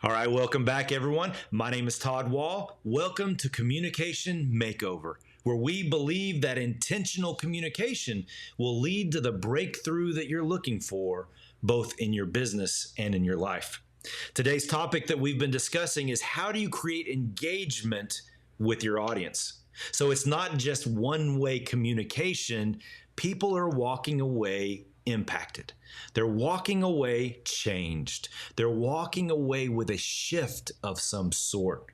All right, welcome back, everyone. My name is Todd Wall. Welcome to Communication Makeover, where we believe that intentional communication will lead to the breakthrough that you're looking for, both in your business and in your life. Today's topic that we've been discussing is how do you create engagement with your audience? So it's not just one way communication, people are walking away impacted. They're walking away changed. They're walking away with a shift of some sort.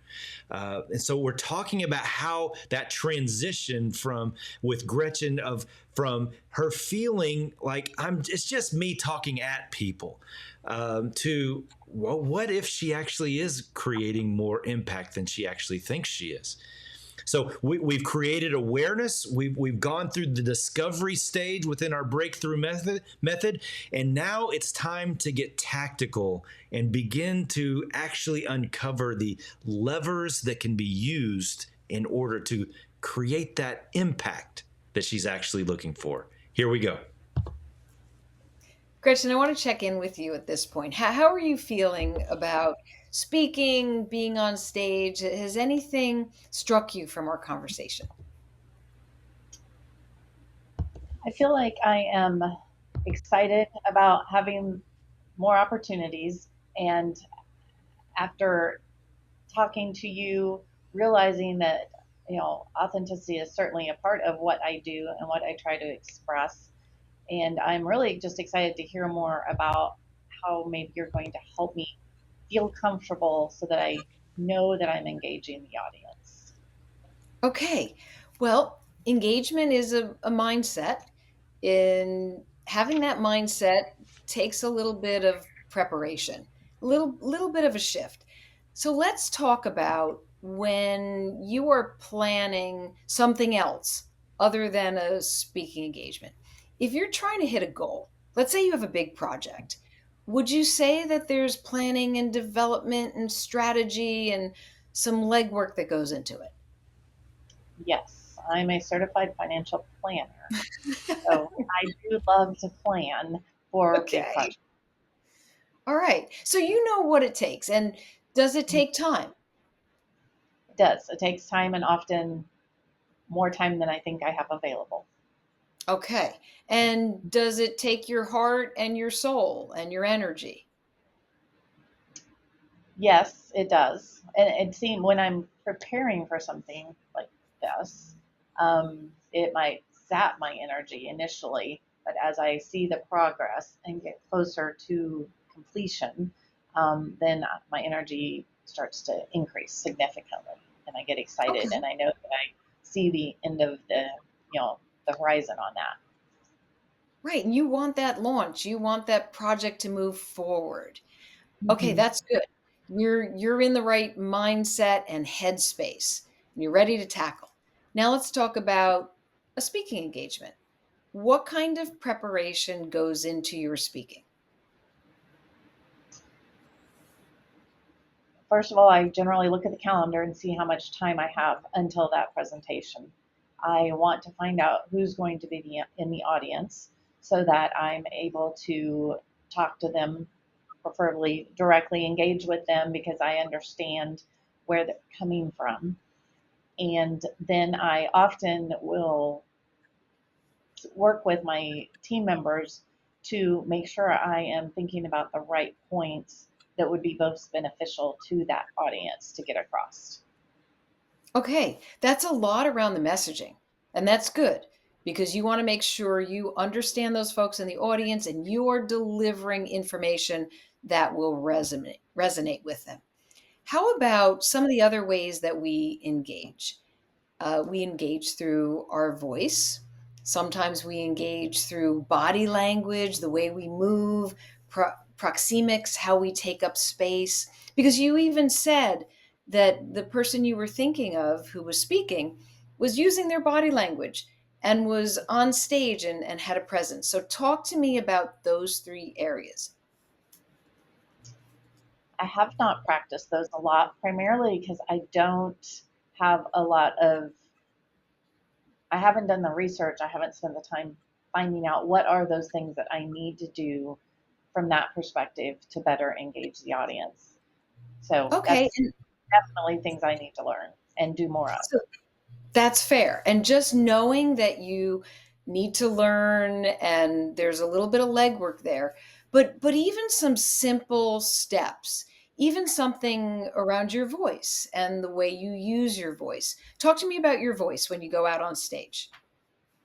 And so we're talking about how that transition from with Gretchen of from her feeling like it's just me talking at people to well, what if she actually is creating more impact than she actually thinks she is? So we've created awareness. We've gone through the discovery stage within our breakthrough method, and now it's time to get tactical and begin to actually uncover the levers that can be used in order to create that impact that she's actually looking for. Here we go. Gretchen, I want to check in with you at this point. How are you feeling about speaking, being on stage? Has anything struck you from our conversation? I feel like I am excited about having more opportunities. And after talking to you, realizing that, authenticity is certainly a part of what I do and what I try to express. And I'm really just excited to hear more about how maybe you're going to help me feel comfortable so that I know that I'm engaging the audience. Okay. Well, engagement is a mindset. In having that mindset takes a little bit of preparation, a little bit of a shift. So let's talk about when you are planning something else other than a speaking engagement. If you're trying to hit a goal, let's say you have a big project, would you say that there's planning and development and strategy and some legwork that goes into it? Yes, I'm a certified financial planner. So I do love to plan for big Okay. projects. All right. So you know what it takes. And does it It take time? does. It takes time and often more time than I think I have available. Okay. And does it take your heart and your soul and your energy? Yes, it does. And it seems when I'm preparing for something like this, it might zap my energy initially, but as I see the progress and get closer to completion, then my energy starts to increase significantly, and I get excited, Okay. and I know that I see the end of the horizon on that. Right. And you want that launch. You want that project to move forward. Okay, Hmm. that's good. You're in the right mindset and headspace. And you're ready to tackle. Now let's talk about a speaking engagement. What kind of preparation goes into your speaking? First of all, I generally look at the calendar and see how much time I have until that presentation. I want to find out who's going to be in the audience so that I'm able to talk to them, preferably directly engage with them because I understand where they're coming from. And then I often will work with my team members to make sure I am thinking about the right points that would be most beneficial to that audience to get across. Okay, that's a lot around the messaging, and that's good because you want to make sure you understand those folks in the audience and you are delivering information that will resonate with them. How about some of the other ways that we engage? We engage through our voice. Sometimes we engage through body language, the way we move, proxemics, how we take up space. Because you even said that the person you were thinking of who was speaking was using their body language and was on stage and had a presence. So, talk to me about those three areas. I have not practiced those a lot, primarily because I don't have a lot of, I haven't done the research, I haven't spent the time finding out what are those things that I need to do from that perspective to better engage the audience. So Okay. that's definitely things I need to learn and do more of. So that's fair. And just knowing that you need to learn and there's a little bit of legwork there, but even some simple steps, even something around your voice and the way you use your voice. Talk to me about your voice when you go out on stage.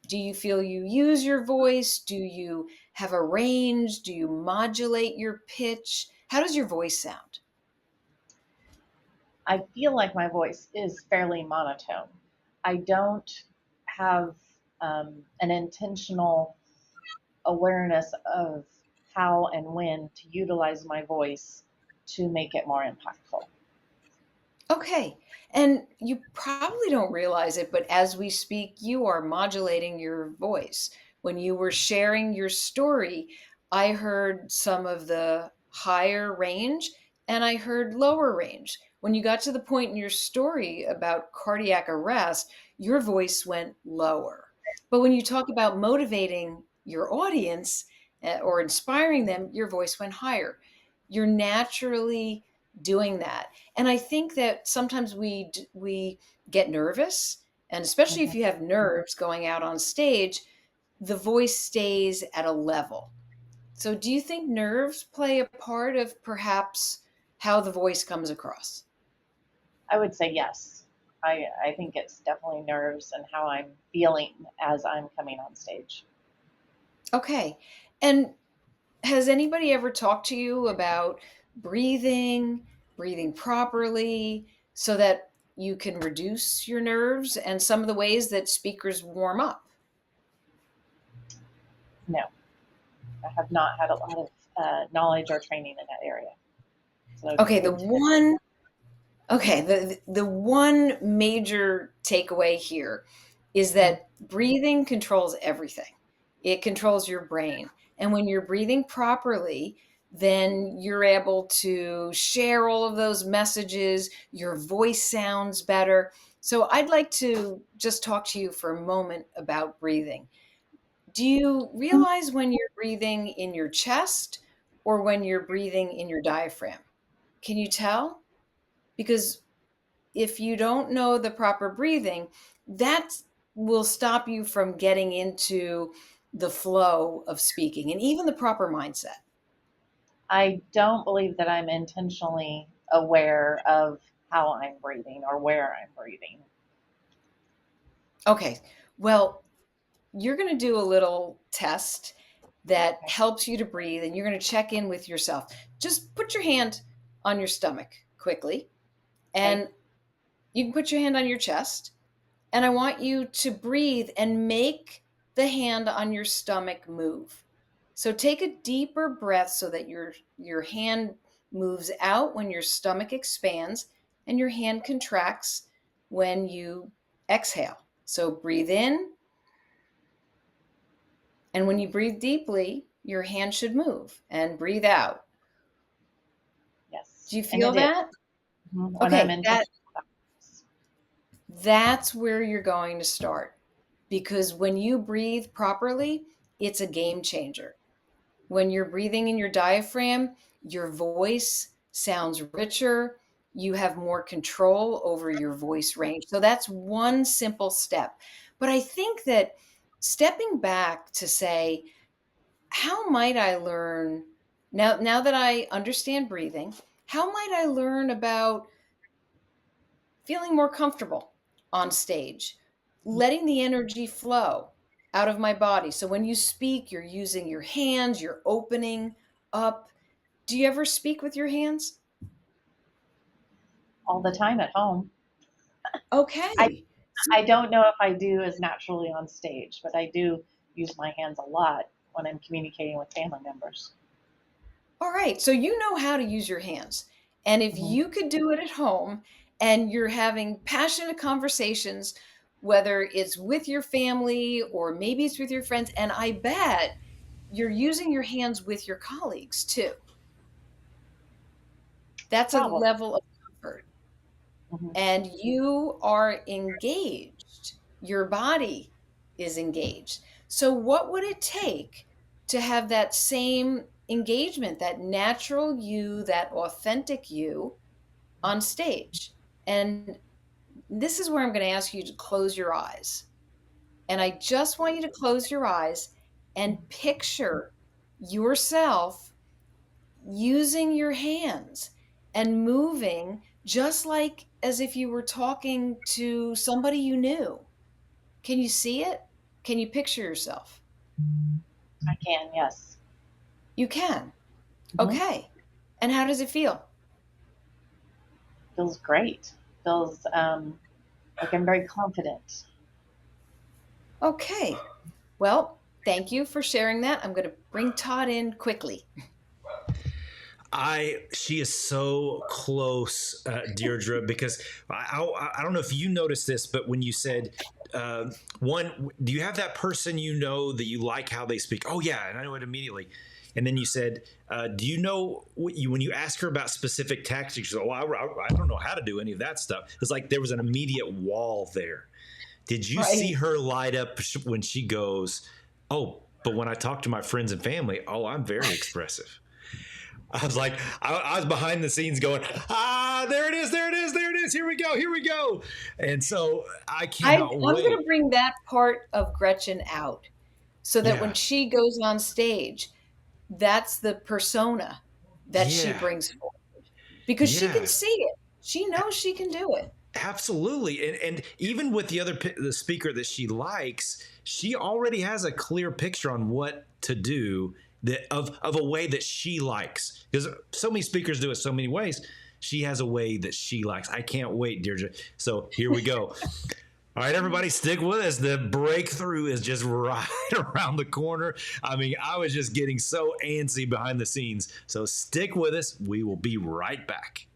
Do you feel you use your voice? Do you have a range? Do you modulate your pitch? How does your voice sound? I feel like my voice is fairly monotone. I don't have an intentional awareness of how and when to utilize my voice to make it more impactful. Okay. And you probably don't realize it, but as we speak, you are modulating your voice. When you were sharing your story, I heard some of the higher range and I heard lower range. When you got to the point in your story about cardiac arrest, your voice went lower. But when you talk about motivating your audience or inspiring them, your voice went higher. You're naturally doing that. And I think that sometimes we get nervous, and especially if Mhm. you have nerves going out on stage, the voice stays at a level. So do you think nerves play a part of perhaps how the voice comes across? I would say yes. I think it's definitely nerves and how I'm feeling as I'm coming on stage. Okay. And has anybody ever talked to you about breathing, breathing properly so that you can reduce your nerves and some of the ways that speakers warm up? No, I have not had a lot of knowledge or training in that area. So Okay, good to know. the one major takeaway here is Mhm. that breathing controls everything. It controls your brain. And when you're breathing properly, then you're able to share all of those messages. Your voice sounds better. So I'd like to just talk to you for a moment about breathing. Do you realize when you're breathing in your chest or when you're breathing in your diaphragm? Can you tell? Because if you don't know the proper breathing, that will stop you from getting into the flow of speaking and even the proper mindset. I don't believe that I'm intentionally aware of how I'm breathing or where I'm breathing. Okay, well, you're going to do a little test that Okay. helps you to breathe and you're going to check in with yourself. Just put your hand on your stomach quickly, Okay. and you can put your hand on your chest. And I want you to breathe and make the hand on your stomach move. So take a deeper breath so that your hand moves out when your stomach expands and your hand contracts when you exhale. So breathe in, and when you breathe deeply, your hand should move, and breathe out. Yes. Do you And feel it is. that? When I'm Okay, intentional. that's where you're going to start, because when you breathe properly, it's a game changer. When you're breathing in your diaphragm, your voice sounds richer. You have more control over your voice range. So that's one simple step. But I think that stepping back to say, how might I learn now that I understand breathing, how might I learn about feeling more comfortable on stage, letting the energy flow out of my body. So when you speak, you're using your hands, you're opening up. Do you ever speak with your hands? All the time at home. I Okay. I don't know if I do as naturally on stage, but I do use my hands a lot when I'm communicating with family members. All right. So you know how to use your hands. And if Hmm. you could do it at home and you're having passionate conversations, whether it's with your family or maybe it's with your friends, and I bet you're using your hands with your colleagues too. That's a Probably. level of comfort, Hmm. and you are engaged. Your body is engaged. So, what would it take to have that same engagement, that natural you, that authentic you? on stage. And this is where I'm going to ask you to close your eyes. And I just want you to close your eyes and picture yourself using your hands and moving just like as if you were talking to somebody you knew. Can you see it? Can you picture yourself? I can, yes. You can. Mhm. Okay. And how does it feel? Feels great. Feels like I'm very confident. Okay. Well, thank you for sharing that. I'm going to bring Todd in quickly. She is so close, Deirdre, because I don't know if you noticed this, but when you said, one, do you have that person you know that you like how they speak? Oh yeah, and I know it immediately. And then you said, do you know when you ask her about specific tactics? She said, oh, I don't know how to do any of that stuff. It's like there was an immediate wall there. Did you see Right. her light up when she goes, oh, but when I talk to my friends and family, oh, I'm very expressive. I was like, I was behind the scenes going, there it is, there it is, there it is. Here we go, here we go. And so I cannot I'm going to wait. bring that part of Gretchen out so that when Yeah, she goes on stage, that's the persona that she yeah, brings forth because she can yeah. see it. She knows she can do it. Absolutely, and even with the speaker that she likes, she already has a clear picture on what to do of a way that she likes. Because so many speakers do it so many ways. She has a way that she likes. I can't wait, Deirdre. So here we go. All right, everybody, stick with us. The breakthrough is just right around the corner. I mean, I was just getting so antsy behind the scenes. So stick with us. We will be right back.